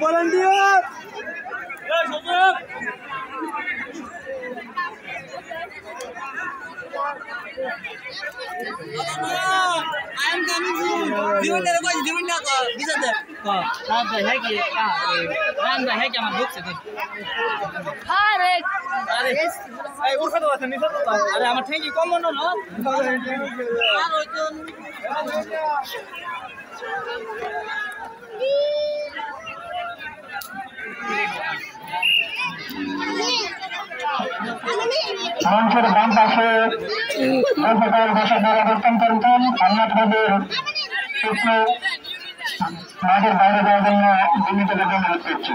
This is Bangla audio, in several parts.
volunteer. I am coming soon. You will never give me a visa there. Not the heck. I am the heck. I am a book. Hi, I work at the Nissan. I am a thank you. Come on, no? মানুষের বাম পাশে বসে পরিবর্তন করতেন আল্লাহদের একটু মাঠের বাইরে যাওয়ার জন্য বিনীতদের অনুরোধ করছি।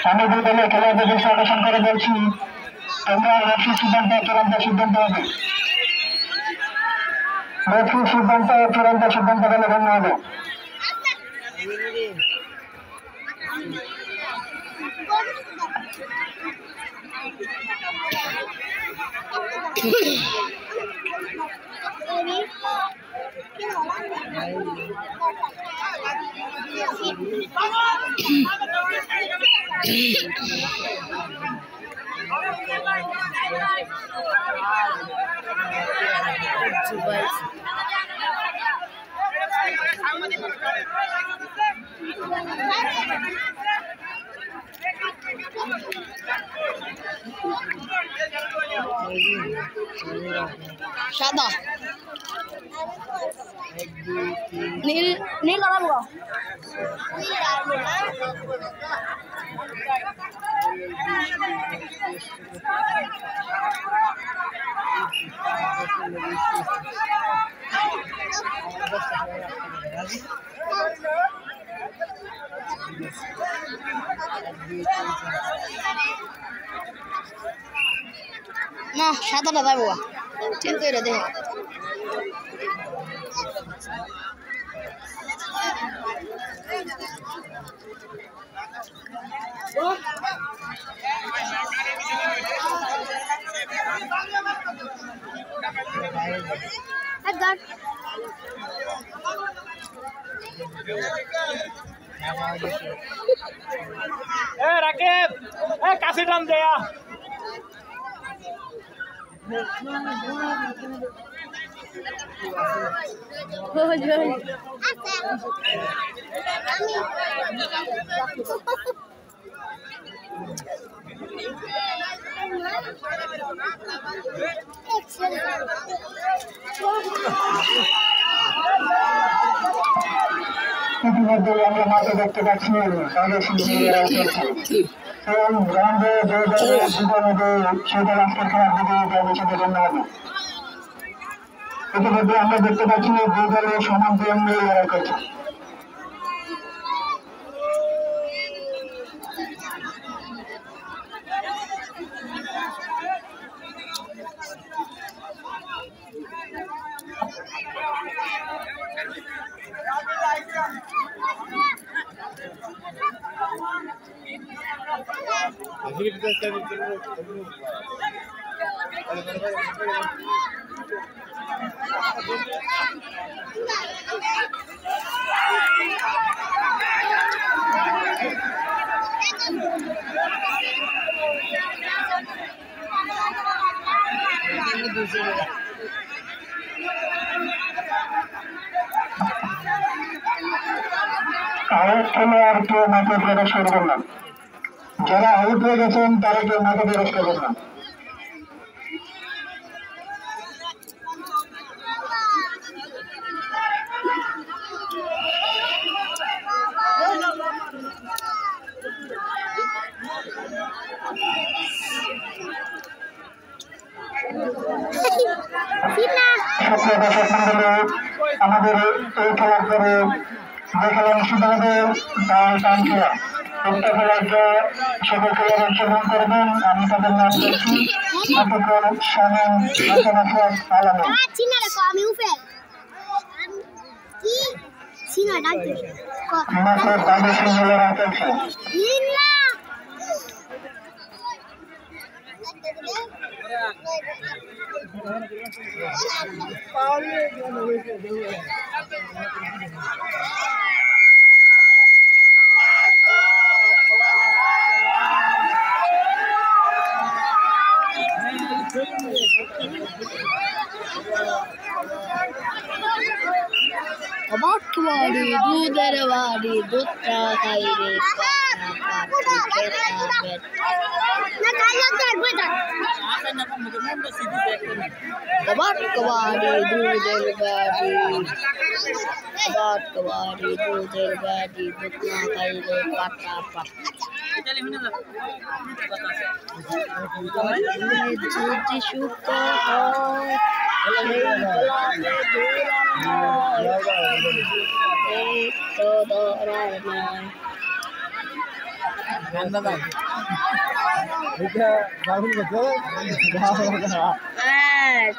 আমি বিদ্যালয়ে খেলাধুলা বিষয় আকর্ষণ করে বলছি তোমরা রফিক সিদ্ধান্ত চূড়ান্ত সিদ্ধান্ত হবে রফিক সিদ্ধান্ত চূড়ান্ত সিদ্ধান্ত হলে ধন্য হবে। সাদা নীল নীল লাগাবো না সাদাটা যাবো ঠিক করে দে রাকিব কাছে টান দেয়া ইতিমধ্যে আমরা মাঠে দেখতে পাচ্ছি তাদের এবং গ্রাউন্ডে যে দলের জীবনে সেই দল আজকের খেলার দিকে প্রবেশের জন্য হবে। ইতিমধ্যে আমরা দেখতে পাচ্ছি দুই দলের সমান নিয়ম নিয়ে লড়াই করছে। আউট হলে আর কেউ মাঠে প্রবেশ করবেন না, যারা আউট হয়ে গেছেন তারা কেউ মাঠে প্রবেশ করবেন না। আমাদের এই খেলার পরে যে খেলা অনুষ্ঠিত হবে টান খেলা, একটা খেলার সকল খেলার অংশগ্রহণ করবেন। আমি তাদের নাম বলছি শামীম হাসান আলম। মাঠের বাঁধে সিঙ্গেলের চলছে। বাড়ি দুধের বাড়ি দুধটা খাইরে বাড়ি দুধের বাড়ি দুধের বাড়ি দুধ না খাইলে পাটা পাটা যদি সুখ হয়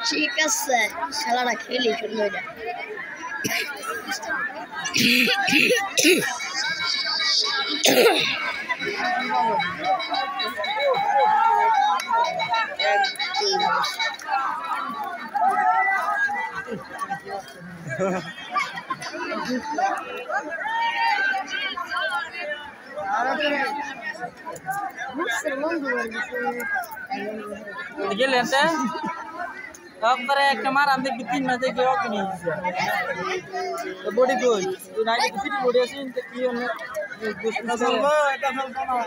ঠিক আছে খেলাটা খেলি শুরু হয়ে যায় একবারে একটা মার আমি দেখবি 3 মাস দেখে ওকে নিয়ে দিছে বডি কই তুই নাই দেখি বডি আছে কি অন্য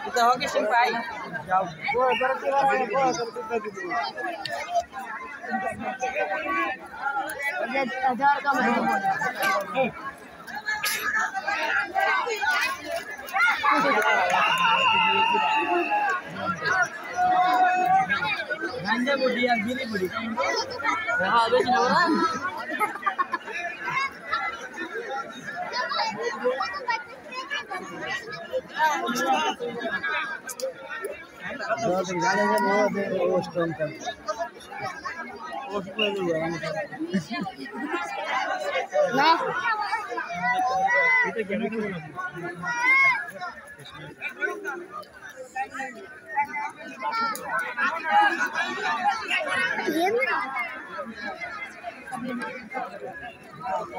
এটা হকি সিং পাই যাও ganja bodi yang gini bodi nah habis ini orang nah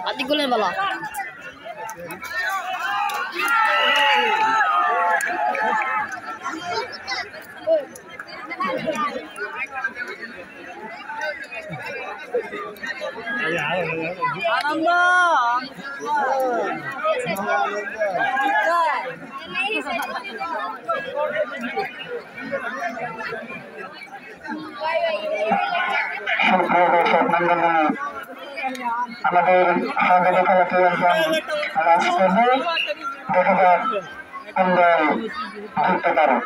Ati gulen bala. আমাদের সঙ্গে খেলাতে একজন রাজ করবে দেখা যাক আমরা জিততে পারো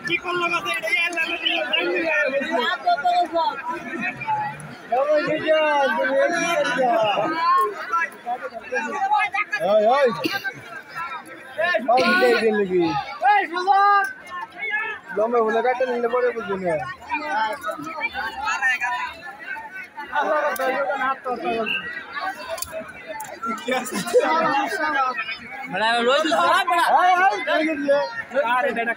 কি করলো না লম্বা বলে কাটে নিলে পরে বুঝবো না बड़ा रोज बड़ा अरे बेटा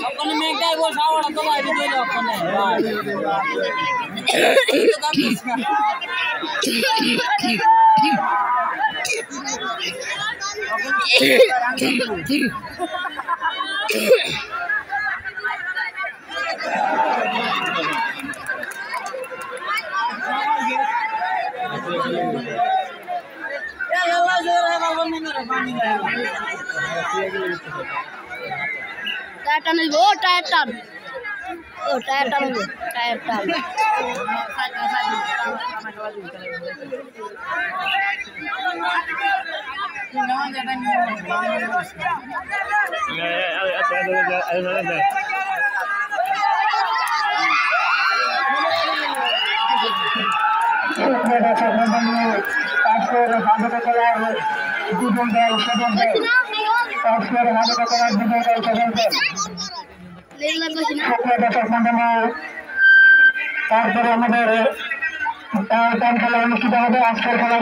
अपने में क्या वो सावड़ तो भाई दे लो अपने Titan is what Titan. ও টায়ার টানবো টায়ার টান তারপরে আমাদের খেলা অনুষ্ঠিত হবে আজকের খেলার